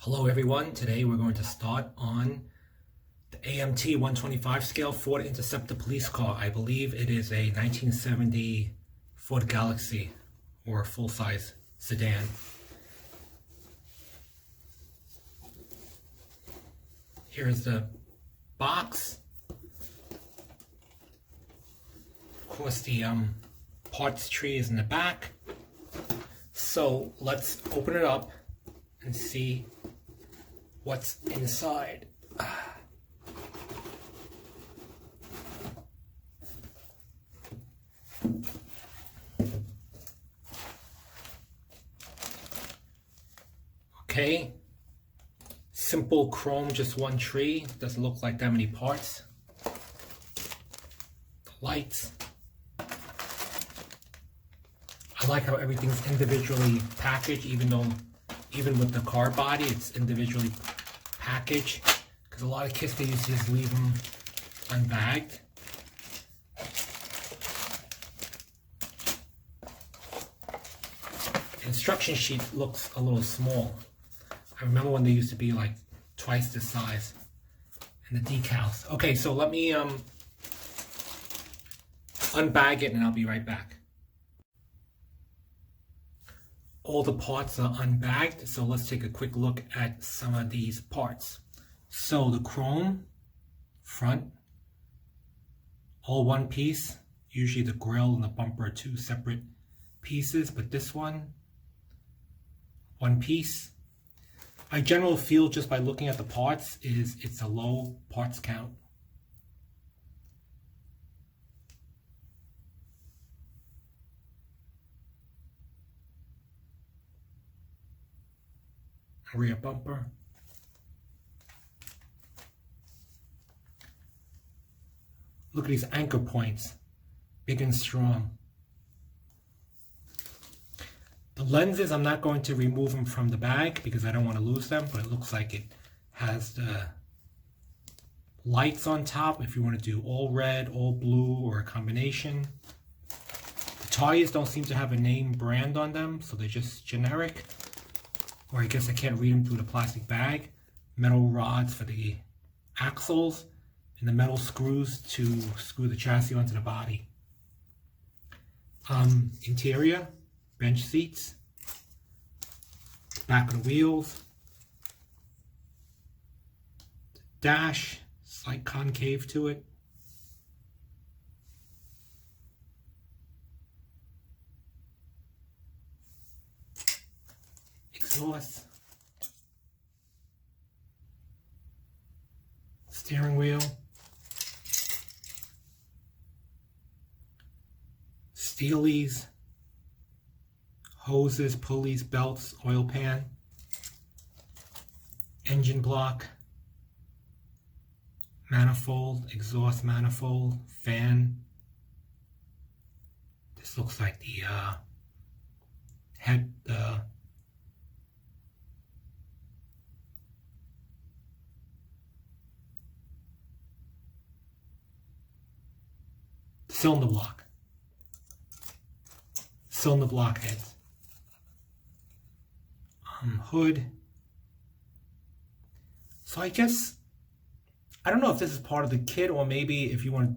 Hello everyone, today we're going to start on the AMT 125 scale Ford Interceptor police car. I believe it is a 1970 Ford Galaxie or full-size sedan. Here's the box. Of course the parts tree is in the back. So let's open it up and see what's inside. Okay, simple chrome, just one tree. Doesn't look like that many parts. The lights. I like how everything's individually packaged, even with the car body, it's individually packaged. Because a lot of kits, they used to just leave them unbagged. The instruction sheet looks a little small. I remember when they used to be like twice this size. And the decals. Okay, so let me unbag it and I'll be right back. All the parts are unbagged, so let's take a quick look at some of these parts. So the chrome front, all one piece. Usually the grille and the bumper are two separate pieces, but this one piece. My general feel just by looking at the parts is it's a low parts count. Rear bumper. Look at these anchor points, big and strong. The lenses, I'm not going to remove them from the bag because I don't want to lose them, but it looks like it has the lights on top if you want to do all red, all blue, or a combination. The tires don't seem to have a name brand on them, so they're just generic. Or I guess I can't read them through the plastic bag. Metal rods for the axles and the metal screws to screw the chassis onto the body. Interior, bench seats, back of the wheels, the dash, slight concave to it. Exhaust, steering wheel, steelies, hoses, pulleys, belts, oil pan, engine block, manifold, exhaust manifold, fan. This looks like the head, cylinder block heads, hood. So I guess, I don't know if this is part of the kit or maybe if you want to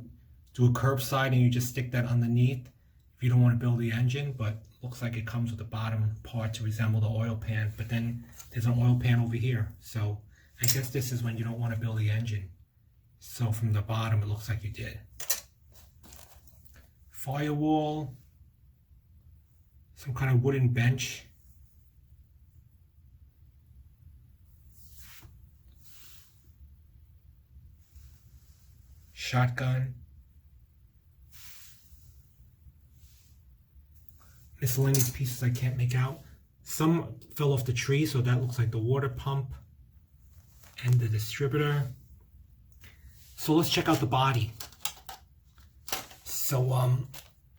do a curbside and you just stick that underneath if you don't want to build the engine, but looks like it comes with the bottom part to resemble the oil pan, but then there's an oil pan over here. So I guess this is when you don't want to build the engine. So from the bottom it looks like you did. Firewall, some kind of wooden bench, shotgun, miscellaneous pieces I can't make out. Some fell off the tree, so that looks like the water pump and the distributor. So let's check out the body. So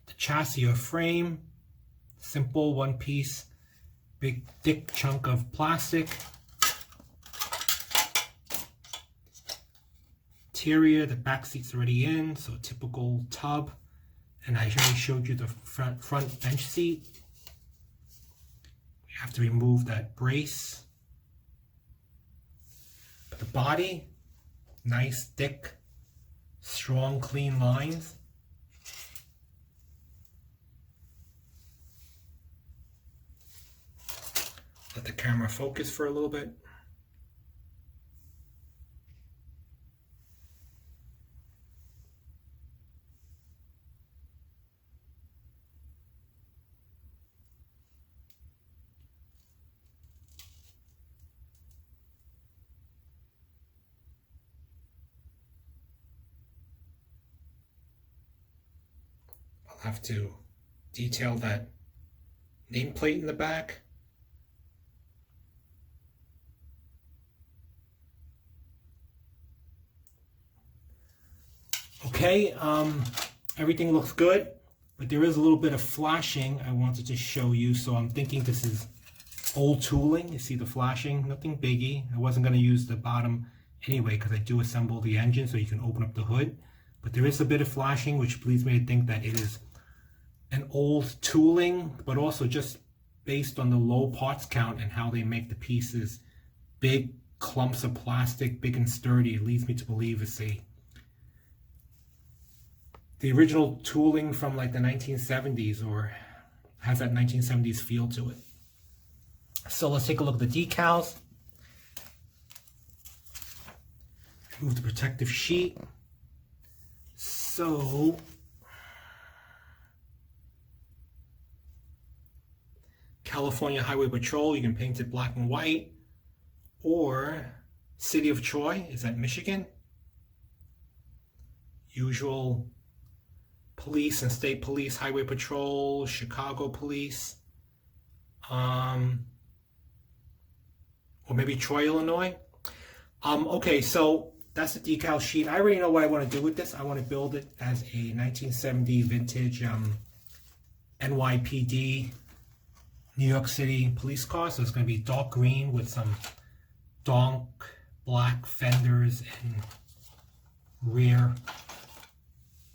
the chassis or frame, simple one piece, big thick chunk of plastic. Interior, the back seat's already in, so typical tub. And I already showed you the front bench seat. We have to remove that brace. The body, nice, thick, strong, clean lines. Let the camera focus for a little bit. I'll have to detail that nameplate in the back. Okay, everything looks good, but there is a little bit of flashing I wanted to show you. So I'm thinking this is old tooling. You see the flashing, nothing biggie. I wasn't going to use the bottom anyway because I do assemble the engine so you can open up the hood. But there is a bit of flashing, which leads me to think that it is an old tooling, but also just based on the low parts count and how they make the pieces, big clumps of plastic, big and sturdy. It leads me to believe it's the original tooling from like the 1970s, or has that 1970s feel to it. So let's take a look at the decals. Remove the protective sheet. So California Highway Patrol, you can paint it black and white, or City of Troy, is that Michigan? Usual police and state police, Highway Patrol, Chicago police, or maybe Troy, Illinois. Okay, so that's the decal sheet. I already know what I want to do with this. I want to build it as a 1970 vintage NYPD, New York City police car. So it's going to be dark green with some dark black fenders and rear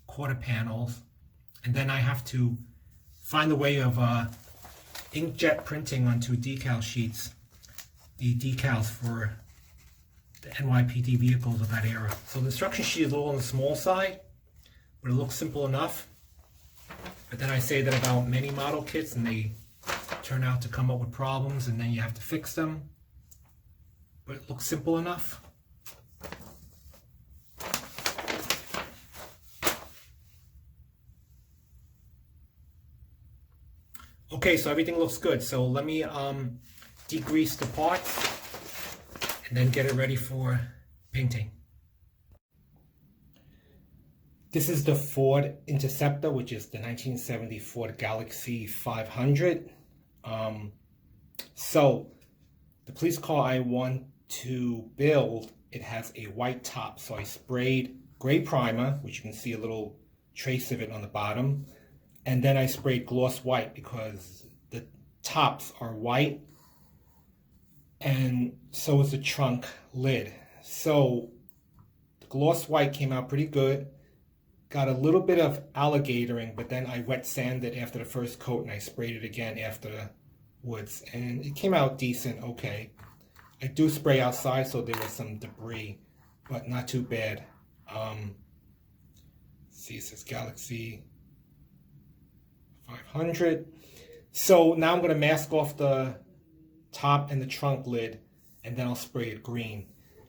quarter panels. And then I have to find a way of inkjet printing onto decal sheets the decals for the NYPD vehicles of that era. So the instruction sheet is a little on the small side, but it looks simple enough. But then I say that about many model kits, and they turn out to come up with problems, and then you have to fix them. But it looks simple enough. Okay, so everything looks good. So let me degrease the parts and then get it ready for painting. This is the Ford Interceptor, which is the 1970 Ford Galaxie 500. So the police car I want to build, it has a white top. So I sprayed gray primer, which you can see a little trace of it on the bottom. And then I sprayed gloss white because the tops are white, and so is the trunk lid. So the gloss white came out pretty good. Got a little bit of alligatoring, but then I wet sanded after the first coat and I sprayed it again afterwards, and it came out decent, okay. I do spray outside, so there was some debris, but not too bad. See, it says Galaxie 500. So now I'm going to mask off the top and the trunk lid, and then I'll spray it green.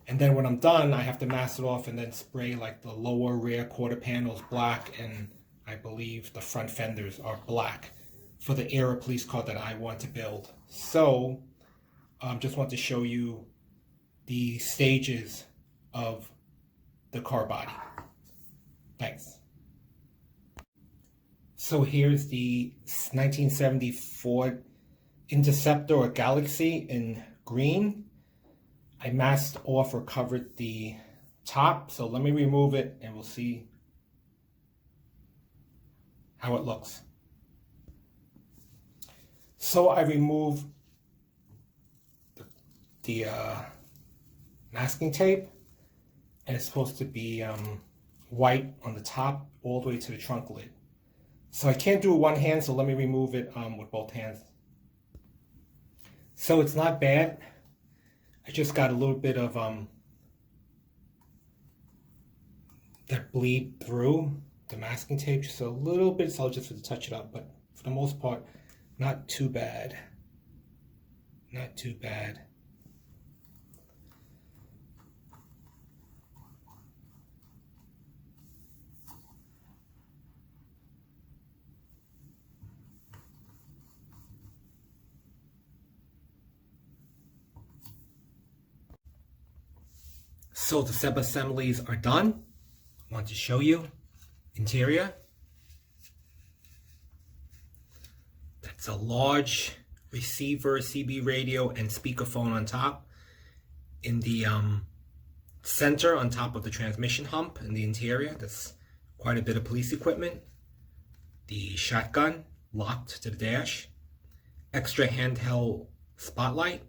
And then when I'm done, I have to mask it off and then spray like the lower rear quarter panels black, and I believe the front fenders are black for the era police car that I want to build. So just want to show you the stages of the car body. Thanks. So here's the 1970 Ford Interceptor or Galaxie in green. I masked off or covered the top, so let me remove it and we'll see how it looks. So I removed the masking tape, and it's supposed to be white on the top all the way to the trunk lid. So I can't do it with one hand, so let me remove it with both hands. So it's not bad. I just got a little bit of that bleed through the masking tape just a little bit, so I'll just touch it up, but for the most part, not too bad. Not too bad. So the sub-assemblies are done. I want to show you interior. That's a large receiver, CB radio, and speakerphone on top. In the center, on top of the transmission hump in the interior, that's quite a bit of police equipment. The shotgun locked to the dash. Extra handheld spotlight.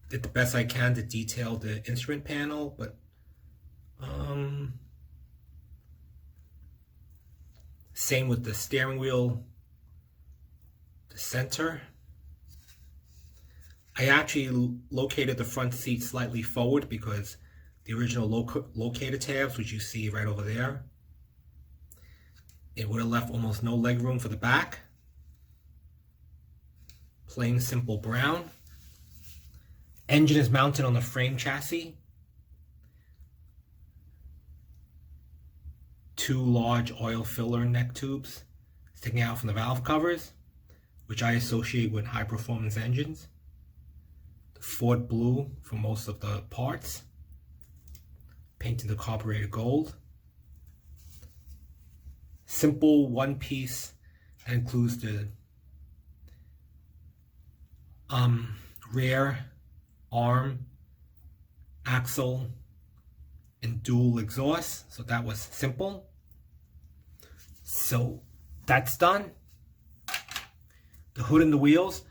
Did the best I can to detail the instrument panel, but same with the steering wheel, the center. I actually located the front seat slightly forward because the original locator tabs, which you see right over there, it would have left almost no leg room for the back. Plain simple brown. Engine is mounted on the frame chassis. 2 large oil filler neck tubes sticking out from the valve covers, which I associate with high performance engines. The Ford blue for most of the parts. Painted the carburetor gold. Simple one piece that includes the rear arm, axle, and dual exhaust. So that was simple. So that's done. The hood and the wheels.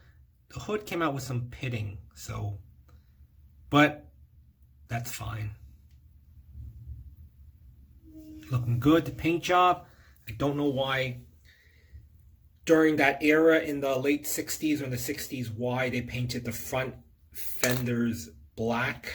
The hood came out with some pitting, but that's fine. Looking good. The paint job, I don't know why during that era in the late 60s or in the 60s why they painted the front fenders black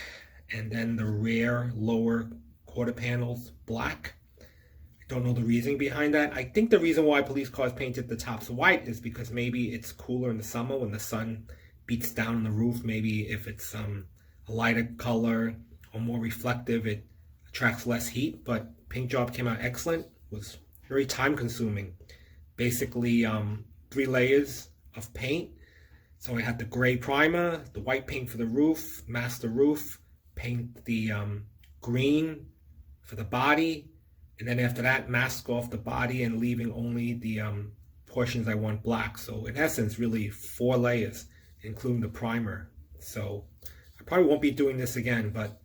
and then the rear lower quarter panels black. I don't know the reasoning behind that. I think the reason why police cars painted the tops white is because maybe it's cooler in the summer when the sun beats down on the roof. Maybe if it's a lighter color or more reflective, it attracts less heat. But paint job came out excellent. Was very time consuming. Basically 3 layers of paint. So I had the gray primer, the white paint for the roof, mask the roof, paint the green for the body, and then after that mask off the body and leaving only the portions I want black. So in essence, really 4 layers, including the primer. So I probably won't be doing this again, but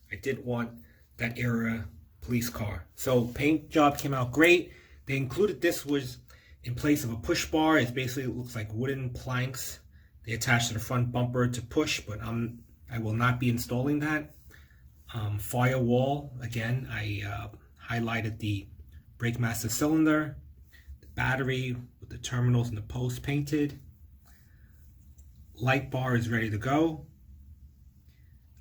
I did want that era police car. So paint job came out great. They included this was in place of a push bar. It basically looks like wooden planks. They attach to the front bumper to push, but I will not be installing that. Firewall, again, I highlighted the brake master cylinder, the battery with the terminals and the post painted. Light bar is ready to go.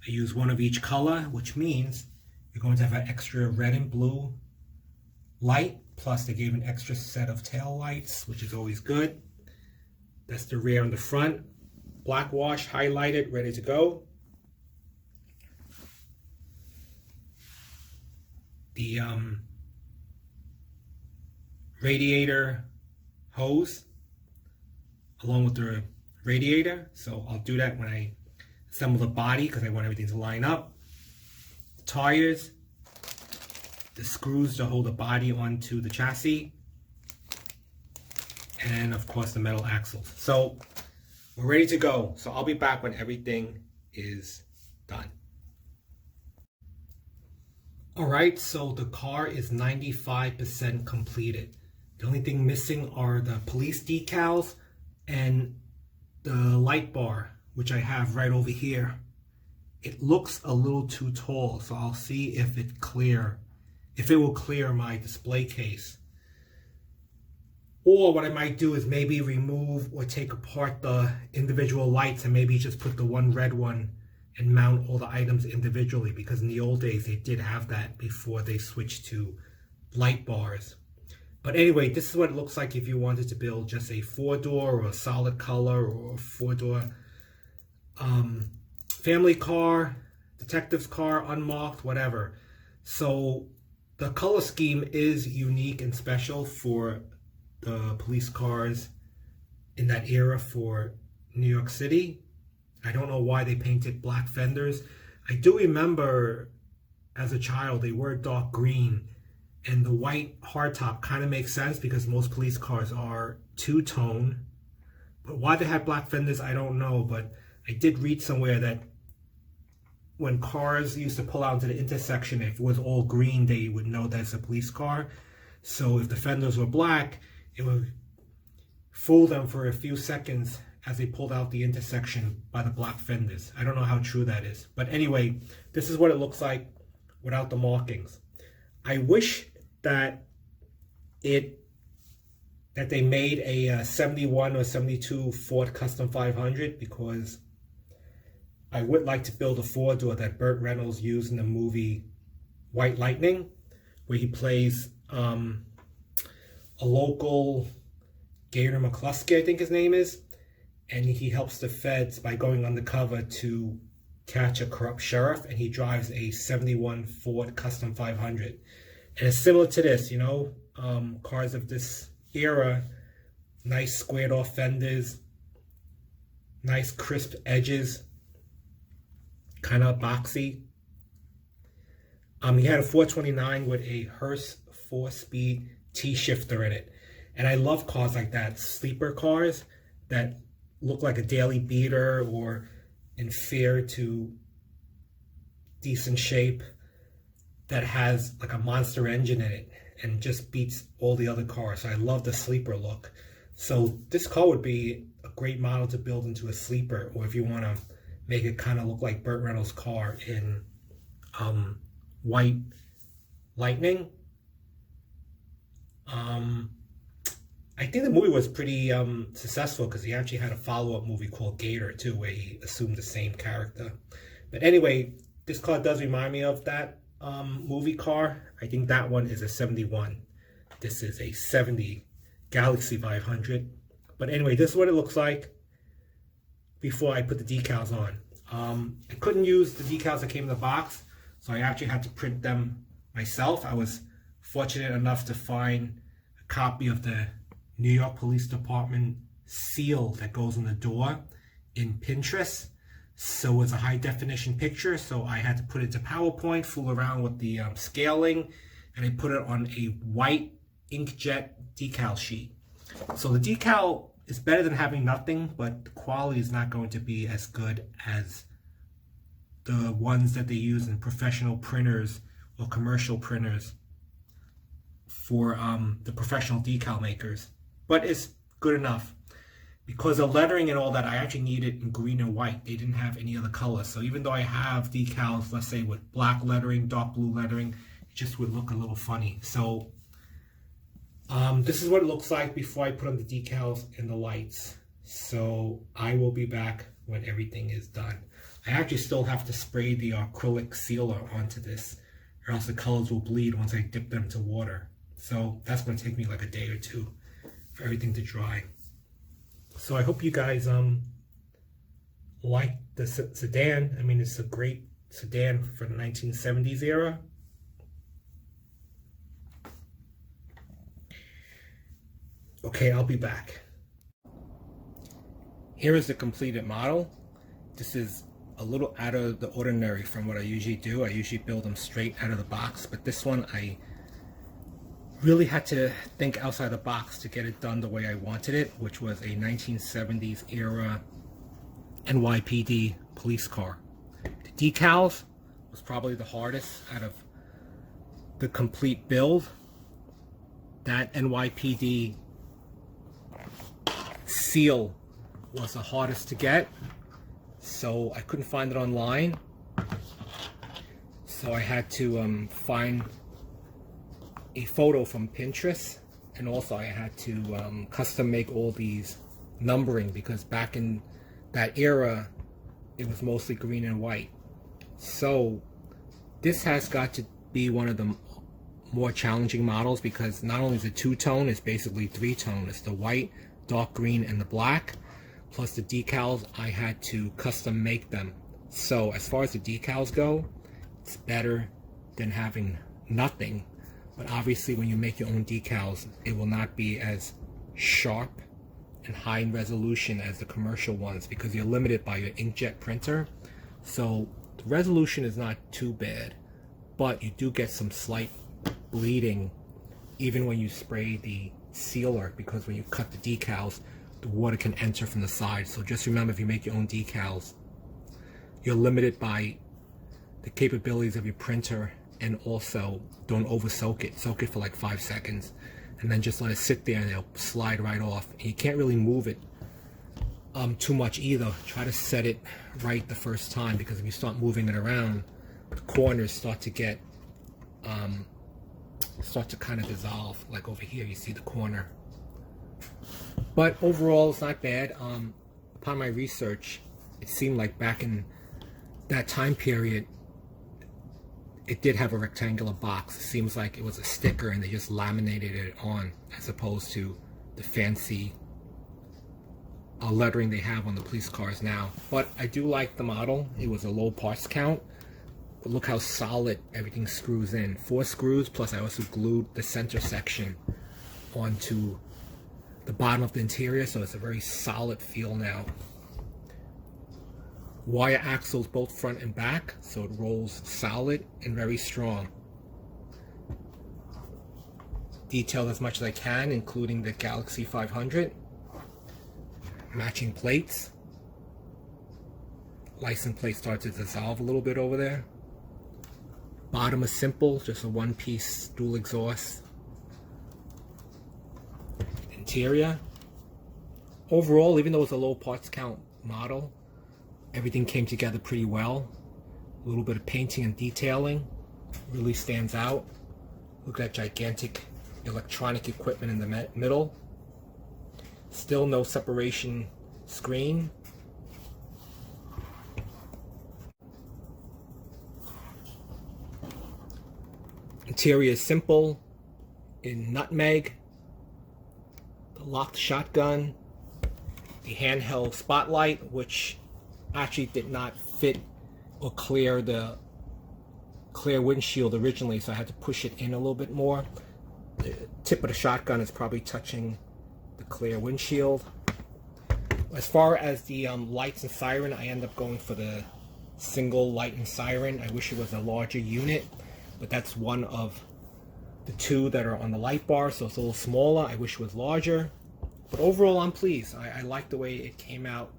I use one of each color, which means you're going to have an extra red and blue light, plus they gave an extra set of tail lights, which is always good. That's the rear and the front. Black wash, highlighted, ready to go. The radiator hose along with the radiator. So I'll do that when I assemble the body because I want everything to line up. The tires, the screws to hold the body onto the chassis, and of course the metal axles. So we're ready to go. So I'll be back when everything is done. All right, so the car is 95% completed. The only thing missing are the police decals and the light bar, which I have right over here. It looks a little too tall, so I'll see if it will clear my display case. Or what I might do is maybe remove or take apart the individual lights and maybe just put the one red one and mount all the items individually, because in the old days they did have that before they switched to light bars. But anyway, this is what it looks like if you wanted to build just a 4-door or a solid color or a 4-door family car, detective's car, unmarked, whatever. So the color scheme is unique and special for the police cars in that era for New York City. I don't know why they painted black fenders. I do remember as a child they were dark green, and the white hardtop kind of makes sense because most police cars are two-tone. But why they had black fenders, I don't know. But I did read somewhere that when cars used to pull out into the intersection, if it was all green, they would know that's a police car. So if the fenders were black, it would fool them for a few seconds as they pulled out the intersection by the black fenders. I don't know how true that is. But anyway, this is what it looks like without the markings. I wish that they made a 71 or 72 Ford Custom 500, because I would like to build a 4-door that Burt Reynolds used in the movie White Lightning, where he plays a local Gator McCluskey, I think his name is, and he helps the feds by going undercover to catch a corrupt sheriff, and he drives a 71 Ford Custom 500. And it's similar to this, you know, cars of this era, nice squared off fenders, nice crisp edges, kind of boxy. He had a 429 with a Hearst 4-speed T-shifter in it. And I love cars like that, sleeper cars that look like a daily beater or inferior to decent shape, that has like a monster engine in it and just beats all the other cars. So I love the sleeper look. So this car would be a great model to build into a sleeper, or if you want to make it kind of look like Burt Reynolds' car in White Lightning. I think the movie was pretty successful, because he actually had a follow-up movie called Gator too, where he assumed the same character. But anyway, this car does remind me of that movie car. I think that one is a 71. This is a 70 Galaxie 500. But anyway, this is what it looks like before I put the decals on. I couldn't use the decals that came in the box, so I actually had to print them myself. I was fortunate enough to find a copy of the New York Police Department seal that goes on the door in Pinterest. So it's a high definition picture, so I had to put it to PowerPoint, fool around with the scaling, and I put it on a white inkjet decal sheet. So the decal is better than having nothing, but the quality is not going to be as good as the ones that they use in professional printers or commercial printers for the professional decal makers. But it's good enough. Because the lettering and all that, I actually need it in green and white. They didn't have any other colors. So even though I have decals, let's say with black lettering, dark blue lettering, it just would look a little funny. So this is what it looks like before I put on the decals and the lights. So I will be back when everything is done. I actually still have to spray the acrylic sealer onto this, or else the colors will bleed once I dip them to water. So that's going to take me like a day or two for everything to dry. So I hope you guys like the sedan. I mean, it's a great sedan for the 1970s era. Okay, I'll be back. Here is the completed model. This is a little out of the ordinary from what I usually do. I usually build them straight out of the box, but this one I really had to think outside the box to get it done the way I wanted it, which was a 1970s era NYPD police car. The decals was probably the hardest out of the complete build. That NYPD seal was the hardest to get, so I couldn't find it online. So I had to find a photo from Pinterest, and also I had to custom make all these numbering, because back in that era it was mostly green and white. So this has got to be one of the more challenging models, because not only is it two-tone, it's basically three-tone. It's the white, dark green, and the black. Plus the decals, I had to custom make them. So as far as the decals go, it's better than having nothing. But obviously when you make your own decals, it will not be as sharp and high in resolution as the commercial ones, because you're limited by your inkjet printer. So the resolution is not too bad, but you do get some slight bleeding even when you spray the sealer, because when you cut the decals, the water can enter from the side. So just remember, if you make your own decals, you're limited by the capabilities of your printer, and also don't over soak it. Soak it for like 5 seconds and then just let it sit there and it'll slide right off. And you can't really move it too much either. Try to set it right the first time, because if you start moving it around, the corners start to get kind of dissolve. Like over here, you see the corner. But overall, it's not bad. Upon my research, it seemed like back in that time period, it did have a rectangular box. It seems like it was a sticker and they just laminated it on, as opposed to the fancy lettering they have on the police cars now. But I do like the model. It was a low parts count. But look how solid everything screws in. 4 screws, plus I also glued the center section onto the bottom of the interior, so it's a very solid feel now. Wire axles both front and back, so it rolls solid and very strong. Detailed as much as I can, including the Galaxie 500. Matching plates. License plate starts to dissolve a little bit over there. Bottom is simple, just a one-piece dual exhaust. Interior. Overall, even though it's a low parts count model, everything came together pretty well. A little bit of painting and detailing really stands out. Look at that gigantic electronic equipment in the middle. Still no separation screen. Interior is simple in nutmeg. The locked shotgun. The handheld spotlight, which actually did not fit or clear the windshield originally, so I had to push it in a little bit more. The tip of the shotgun is probably touching the clear windshield. As far as the lights and siren, I end up going for the single light and siren. I wish it was a larger unit, but that's one of the 2 that are on the light bar, so it's a little smaller. I wish it was larger, but overall I'm pleased. I like the way it came out.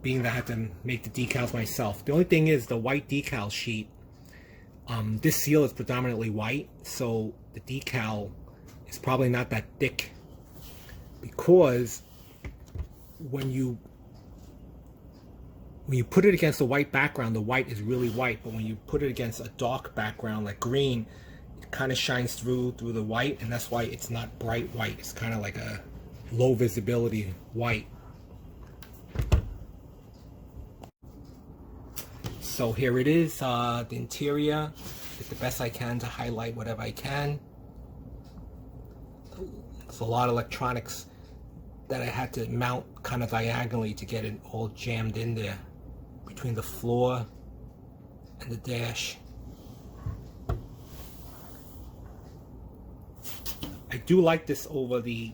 Being that I had to make the decals myself. The only thing is the white decal sheet. This seal is predominantly white, so the decal is probably not that thick, because when you put it against a white background, the white is really white, but when you put it against a dark background like green, it kind of shines through the white, and that's why it's not bright white. It's kind of like a low visibility white. So here it is, the interior. Did the best I can to highlight whatever I can. There's a lot of electronics that I had to mount kind of diagonally to get it all jammed in there between the floor and the dash. I do like this over the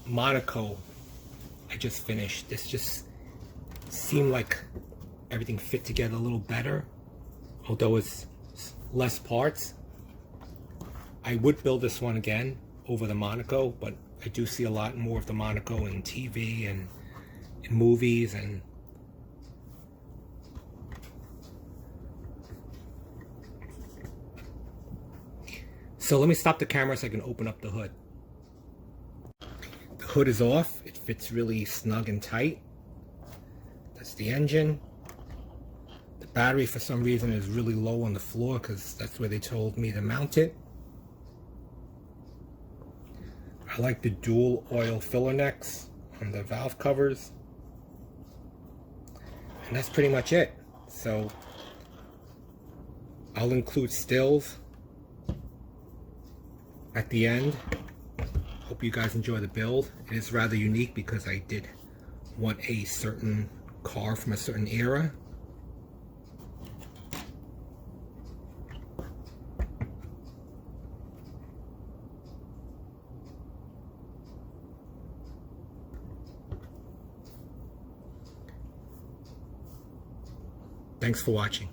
Monaco I just finished. This just seemed like everything fit together a little better, although it's less parts. I would build this one again over the Monaco, but I do see a lot more of the Monaco in TV and in movies. And so let me stop the camera so I can open up the hood. The hood is off. It fits really snug and tight. That's the engine. The battery, for some reason, is really low on the floor because that's where they told me to mount it. I like the dual oil filler necks on the valve covers. And that's pretty much it. So I'll include stills at the end. Hope you guys enjoy the build. It is rather unique because I did want a certain car from a certain era. Thanks for watching.